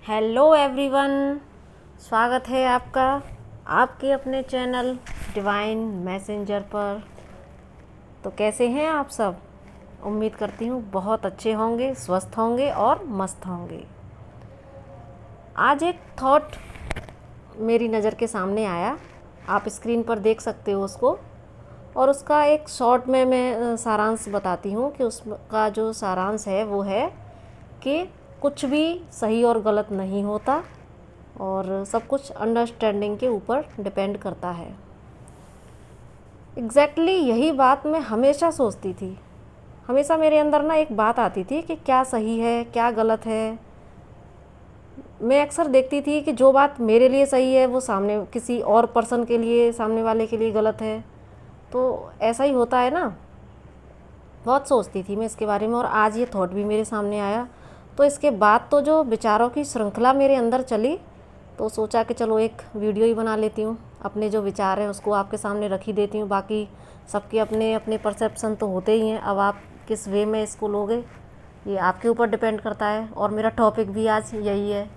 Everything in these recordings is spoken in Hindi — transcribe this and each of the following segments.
हेलो एवरीवन, स्वागत है आपका आपके अपने चैनल डिवाइन मैसेंजर पर। तो कैसे हैं आप सब? उम्मीद करती हूँ बहुत अच्छे होंगे, स्वस्थ होंगे और मस्त होंगे। आज एक थॉट मेरी नज़र के सामने आया, आप स्क्रीन पर देख सकते हो उसको, और उसका एक शॉर्ट में मैं सारांश बताती हूँ कि उसका जो सारांश है वो है कि कुछ भी सही और गलत नहीं होता और सब कुछ अंडरस्टैंडिंग के ऊपर डिपेंड करता है। एग्जैक्टली यही बात मैं हमेशा सोचती थी। हमेशा मेरे अंदर ना एक बात आती थी कि क्या सही है क्या गलत है। मैं अक्सर देखती थी कि जो बात मेरे लिए सही है वो सामने किसी और पर्सन के लिए, सामने वाले के लिए गलत है। तो ऐसा ही होता है ना। बहुत सोचती थी मैं इसके बारे में, और आज ये थॉट भी मेरे सामने आया। तो इसके बाद तो जो विचारों की श्रृंखला मेरे अंदर चली, तो सोचा कि चलो एक वीडियो ही बना लेती हूँ। अपने जो विचार हैं उसको आपके सामने रख ही देती हूँ। बाकी सबके अपने अपने परसेप्शन तो होते ही हैं। अब आप किस वे में इसको लोगे ये आपके ऊपर डिपेंड करता है, और मेरा टॉपिक भी आज यही है।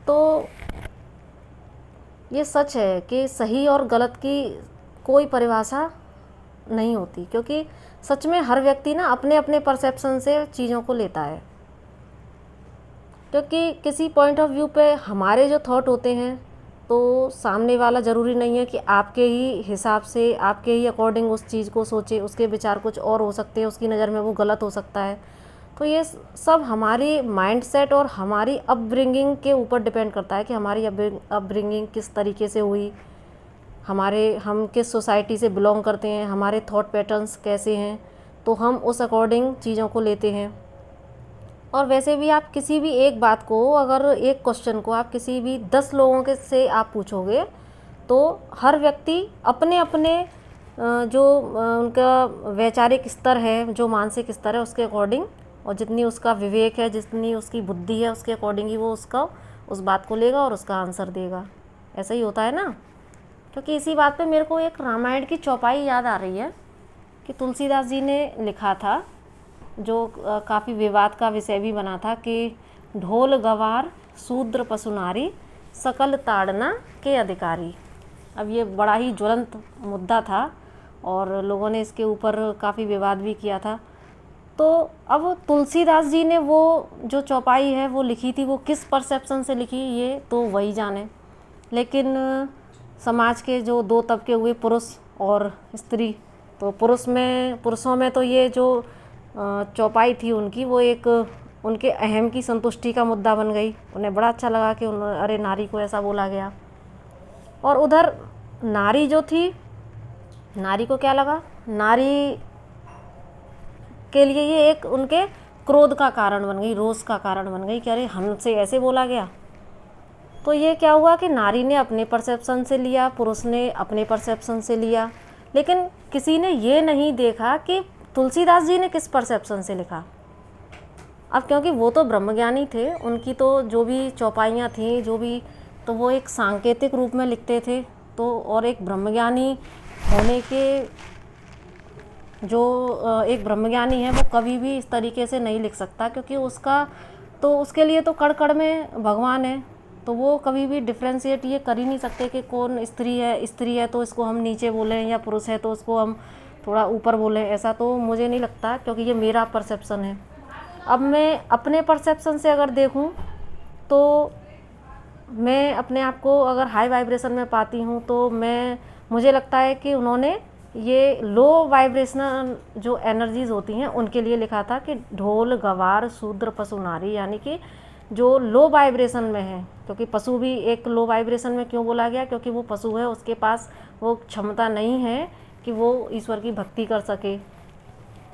तो ये सच है कि सही और गलत की कोई परिभाषा नहीं होती, क्योंकि सच में हर व्यक्ति ना अपने अपने परसेप्शन से चीज़ों को लेता है। क्योंकि किसी पॉइंट ऑफ व्यू पे हमारे जो थॉट होते हैं, तो सामने वाला ज़रूरी नहीं है कि आपके ही हिसाब से, आपके ही अकॉर्डिंग उस चीज़ को सोचे। उसके विचार कुछ और हो सकते हैं, उसकी नज़र में वो गलत हो सकता है। तो ये सब हमारी माइंडसेट और हमारी अपब्रिंगिंग के ऊपर डिपेंड करता है कि हमारी अपब्रिंगिंग किस तरीके से हुई, हम किस सोसाइटी से बिलोंग करते हैं, हमारे थॉट पैटर्न्स कैसे हैं, तो हम उस अकॉर्डिंग चीज़ों को लेते हैं। और वैसे भी आप किसी भी एक बात को, अगर एक क्वेश्चन को आप किसी भी 10 लोगों के से आप पूछोगे, तो हर व्यक्ति अपने अपने जो उनका वैचारिक स्तर है, जो मानसिक स्तर है, उसके अकॉर्डिंग, और जितनी उसका विवेक है, जितनी उसकी बुद्धि है, उसके अकॉर्डिंग ही वो उस बात को लेगा और उसका आंसर देगा। ऐसा ही होता है ना। क्योंकि इसी बात पे मेरे को एक रामायण की चौपाई याद आ रही है कि तुलसीदास जी ने लिखा था, जो काफ़ी विवाद का विषय भी बना था, कि ढोल गवार शूद्र पशु नारी सकल ताड़ना के अधिकारी। अब ये बड़ा ही ज्वलंत मुद्दा था और लोगों ने इसके ऊपर काफ़ी विवाद भी किया था। तो अब तुलसीदास जी ने वो जो चौपाई है वो लिखी थी, वो किस परसेप्शन से लिखी ये तो वही जाने। लेकिन समाज के जो दो तबके हुए, पुरुष और स्त्री, तो पुरुषों में तो ये जो चौपाई थी उनकी, वो एक उनके अहम की संतुष्टि का मुद्दा बन गई। उन्हें बड़ा अच्छा लगा कि अरे नारी को ऐसा बोला गया। और उधर नारी जो थी, नारी को क्या लगा, नारी के लिए ये एक उनके क्रोध का कारण बन गई, रोष का कारण बन गई कि अरे हमसे ऐसे बोला गया। तो ये क्या हुआ कि नारी ने अपने परसेप्शन से लिया, पुरुष ने अपने परसेप्शन से लिया, लेकिन किसी ने ये नहीं देखा कि तुलसीदास जी ने किस परसेप्शन से लिखा। अब क्योंकि वो तो ब्रह्मज्ञानी थे, उनकी तो जो भी चौपाइयाँ थी, जो भी, तो वो एक सांकेतिक रूप में लिखते थे। तो और एक ब्रह्मज्ञानी होने के, जो एक ब्रह्मज्ञानी है वो कभी भी इस तरीके से नहीं लिख सकता, क्योंकि उसके लिए तो कण कण में भगवान है। तो वो कभी भी डिफ्रेंशिएट ये कर ही नहीं सकते कि कौन स्त्री है तो इसको हम नीचे बोलें, या पुरुष है तो उसको हम थोड़ा ऊपर बोलें। ऐसा तो मुझे नहीं लगता, क्योंकि ये मेरा परसेप्शन है। अब मैं अपने परसेप्शन से अगर देखूं, तो मैं अपने आप को अगर हाई वाइब्रेशन में पाती हूँ, तो मुझे लगता है कि उन्होंने ये लो वाइब्रेशनल जो एनर्जीज होती हैं उनके लिए लिखा था कि ढोल गवार शूद्र पशु नारी, यानी कि जो लो वाइब्रेशन में है। क्योंकि पशु भी एक लो वाइब्रेशन में क्यों बोला गया, क्योंकि वो पशु है, उसके पास वो क्षमता नहीं है कि वो ईश्वर की भक्ति कर सके।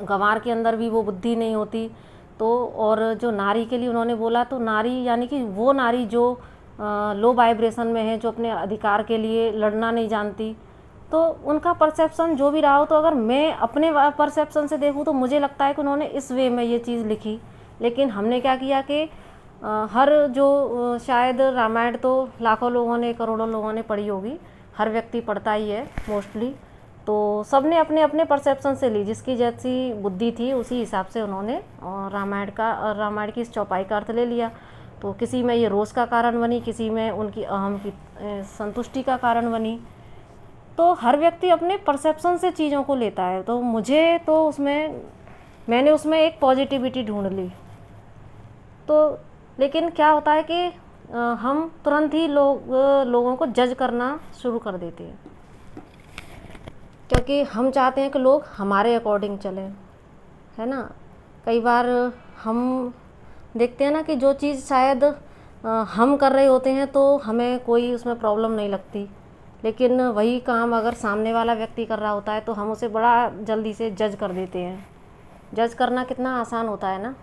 गंवार के अंदर भी वो बुद्धि नहीं होती। तो और जो नारी के लिए उन्होंने बोला, तो नारी यानी कि वो नारी जो लो वाइब्रेशन में है, जो अपने अधिकार के लिए लड़ना नहीं जानती। तो उनका परसेप्शन जो भी रहा हो, तो अगर मैं अपने परसेप्शन से देखूँ तो मुझे लगता है कि उन्होंने इस वे में ये चीज़ लिखी। लेकिन हमने क्या किया कि हर जो शायद रामायण तो लाखों लोगों ने, करोड़ों लोगों ने पढ़ी होगी, हर व्यक्ति पढ़ता ही है मोस्टली। तो सब ने अपने अपने परसेप्शन से ली, जिसकी जैसी बुद्धि थी उसी हिसाब से उन्होंने रामायण की इस चौपाई का अर्थ ले लिया। तो किसी में ये रोष का कारण बनी, किसी में उनकी अहम की संतुष्टि का कारण बनी। तो हर व्यक्ति अपने परसेप्शन से चीज़ों को लेता है। तो मुझे तो मैंने उसमें एक पॉजिटिविटी ढूंढ ली। तो लेकिन क्या होता है कि हम तुरंत ही लोगों को जज करना शुरू कर देते हैं, क्योंकि हम चाहते हैं कि लोग हमारे अकॉर्डिंग चलें, है ना। कई बार हम देखते हैं ना कि जो चीज़ शायद हम कर रहे होते हैं तो हमें कोई उसमें प्रॉब्लम नहीं लगती, लेकिन वही काम अगर सामने वाला व्यक्ति कर रहा होता है तो हम उसे बड़ा जल्दी से जज कर देते हैं। जज करना कितना आसान होता है ना।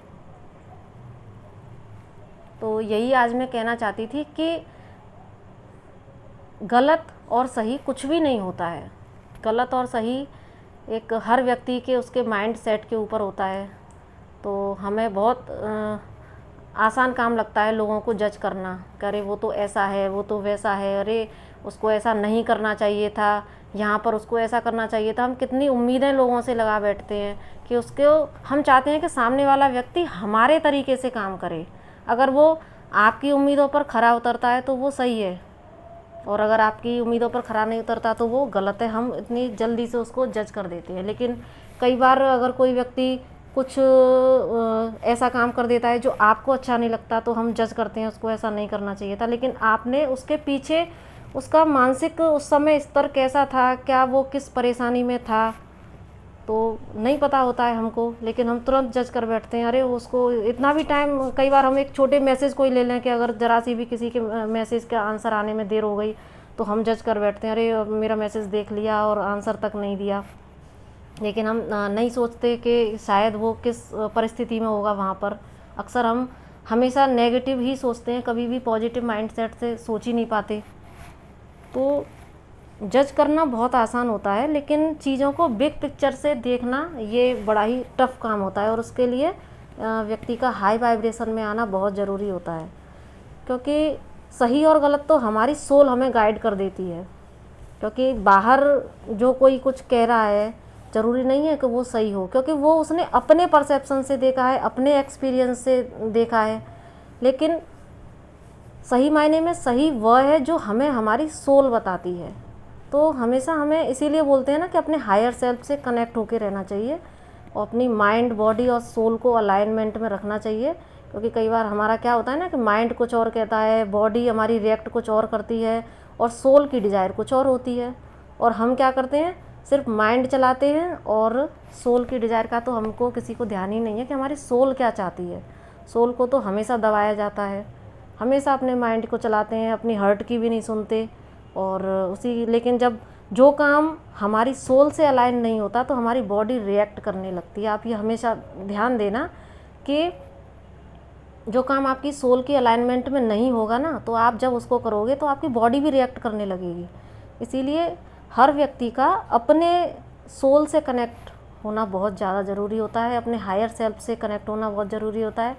तो यही आज मैं कहना चाहती थी कि गलत और सही कुछ भी नहीं होता है। गलत और सही एक हर व्यक्ति के उसके माइंड सेट के ऊपर होता है। तो हमें बहुत आसान काम लगता है लोगों को जज करना, अरे वो तो ऐसा है, वो तो वैसा है, अरे उसको ऐसा नहीं करना चाहिए था, यहाँ पर उसको ऐसा करना चाहिए था। हम कितनी उम्मीदें लोगों से लगा बैठते हैं कि उसको हम चाहते हैं कि सामने वाला व्यक्ति हमारे तरीके से काम करे। अगर वो आपकी उम्मीदों पर खरा उतरता है तो वो सही है, और अगर आपकी उम्मीदों पर खरा नहीं उतरता तो वो गलत है। हम इतनी जल्दी से उसको जज कर देते हैं। लेकिन कई बार अगर कोई व्यक्ति कुछ ऐसा काम कर देता है जो आपको अच्छा नहीं लगता तो हम जज करते हैं उसको ऐसा नहीं करना चाहिए था। लेकिन आपने उसके पीछे उसका मानसिक उस समय स्तर कैसा था, क्या वो किस परेशानी में था, तो नहीं पता होता है हमको। लेकिन हम तुरंत जज कर बैठते हैं, अरे उसको इतना भी टाइम, कई बार हम एक छोटे मैसेज को ही ले लें कि अगर ज़रा सी भी किसी के मैसेज का आंसर आने में देर हो गई तो हम जज कर बैठते हैं, अरे मेरा मैसेज देख लिया और आंसर तक नहीं दिया। लेकिन हम नहीं सोचते कि शायद वो किस परिस्थिति में होगा वहाँ पर। अक्सर हम हमेशा नेगेटिव ही सोचते हैं, कभी भी पॉजिटिव माइंडसेट से सोच ही नहीं पाते। तो जज करना बहुत आसान होता है, लेकिन चीज़ों को बिग पिक्चर से देखना ये बड़ा ही टफ काम होता है, और उसके लिए व्यक्ति का हाई वाइब्रेशन में आना बहुत ज़रूरी होता है। क्योंकि सही और गलत तो हमारी सोल हमें गाइड कर देती है। क्योंकि बाहर जो कोई कुछ कह रहा है ज़रूरी नहीं है कि वो सही हो, क्योंकि वो उसने अपने परसेप्शन से देखा है, अपने एक्सपीरियंस से देखा है। लेकिन सही मायने में सही वह है जो हमें हमारी सोल बताती है। तो हमेशा हमें इसीलिए बोलते हैं ना कि अपने हायर सेल्फ से कनेक्ट होकर रहना चाहिए और अपनी माइंड, बॉडी और सोल को अलाइनमेंट में रखना चाहिए। क्योंकि कई बार हमारा क्या होता है ना कि माइंड कुछ और कहता है, बॉडी हमारी रिएक्ट कुछ और करती है, और सोल की डिज़ायर कुछ और होती है। और हम क्या करते हैं, सिर्फ माइंड चलाते हैं, और सोल की डिज़ायर का तो हमको किसी को ध्यान ही नहीं है कि हमारी सोल क्या चाहती है। सोल को तो हमेशा दबाया जाता है, हमेशा अपने माइंड को चलाते हैं, अपनी हर्ट की भी नहीं सुनते। और लेकिन जब जो काम हमारी सोल से अलाइन नहीं होता तो हमारी बॉडी रिएक्ट करने लगती है। आप ये हमेशा ध्यान देना कि जो काम आपकी सोल की अलाइनमेंट में नहीं होगा ना, तो आप जब उसको करोगे तो आपकी बॉडी भी रिएक्ट करने लगेगी। इसीलिए हर व्यक्ति का अपने सोल से कनेक्ट होना बहुत ज़्यादा ज़रूरी होता है, अपने हायर सेल्फ से कनेक्ट होना बहुत ज़रूरी होता है।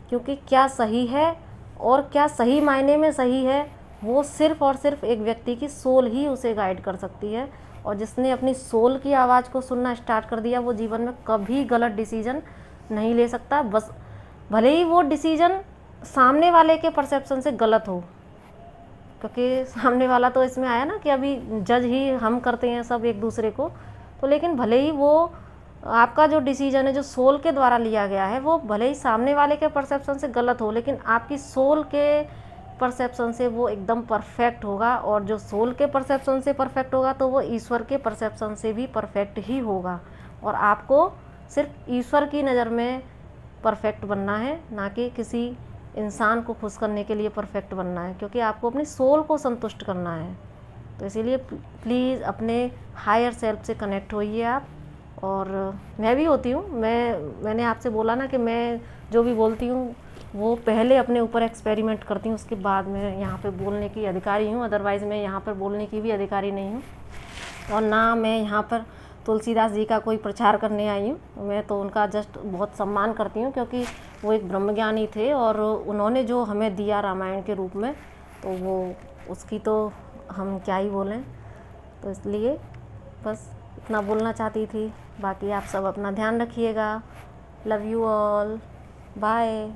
क्योंकि क्या सही है और क्या सही मायने में सही है, वो सिर्फ़ और सिर्फ एक व्यक्ति की सोल ही उसे गाइड कर सकती है। और जिसने अपनी सोल की आवाज़ को सुनना स्टार्ट कर दिया, वो जीवन में कभी गलत डिसीजन नहीं ले सकता। बस भले ही वो डिसीजन सामने वाले के परसेप्शन से गलत हो, क्योंकि सामने वाला तो इसमें आया ना कि अभी जज ही हम करते हैं सब एक दूसरे को। तो लेकिन भले ही वो आपका जो डिसीजन है जो सोल के द्वारा लिया गया है, वो भले ही सामने वाले के परसेप्शन से गलत हो, लेकिन आपकी सोल के परसेप्शन से वो एकदम परफेक्ट होगा। और जो सोल के परसेप्शन से परफेक्ट होगा तो वो ईश्वर के परसेप्शन से भी परफेक्ट ही होगा। और आपको सिर्फ ईश्वर की नज़र में परफेक्ट बनना है, ना कि किसी इंसान को खुश करने के लिए परफेक्ट बनना है, क्योंकि आपको अपनी सोल को संतुष्ट करना है। तो इसीलिए प्लीज़ अपने हायर सेल्फ से कनेक्ट होइए आप। और मैं भी होती हूँ, मैंने आपसे बोला ना कि मैं जो भी बोलती हूँ वो पहले अपने ऊपर एक्सपेरिमेंट करती हूँ, उसके बाद मैं यहाँ पे बोलने की अधिकारी हूँ। अदरवाइज़ मैं यहाँ पर बोलने की भी अधिकारी नहीं हूँ, और ना मैं यहाँ पर तुलसीदास जी का कोई प्रचार करने आई हूँ। मैं तो उनका जस्ट बहुत सम्मान करती हूँ, क्योंकि वो एक ब्रह्मज्ञानी थे और उन्होंने जो हमें दिया रामायण के रूप में, तो वो उसकी तो हम क्या ही बोलें। तो इसलिए बस इतना बोलना चाहती थी। बाकी आप सब अपना ध्यान रखिएगा। Love you all, bye.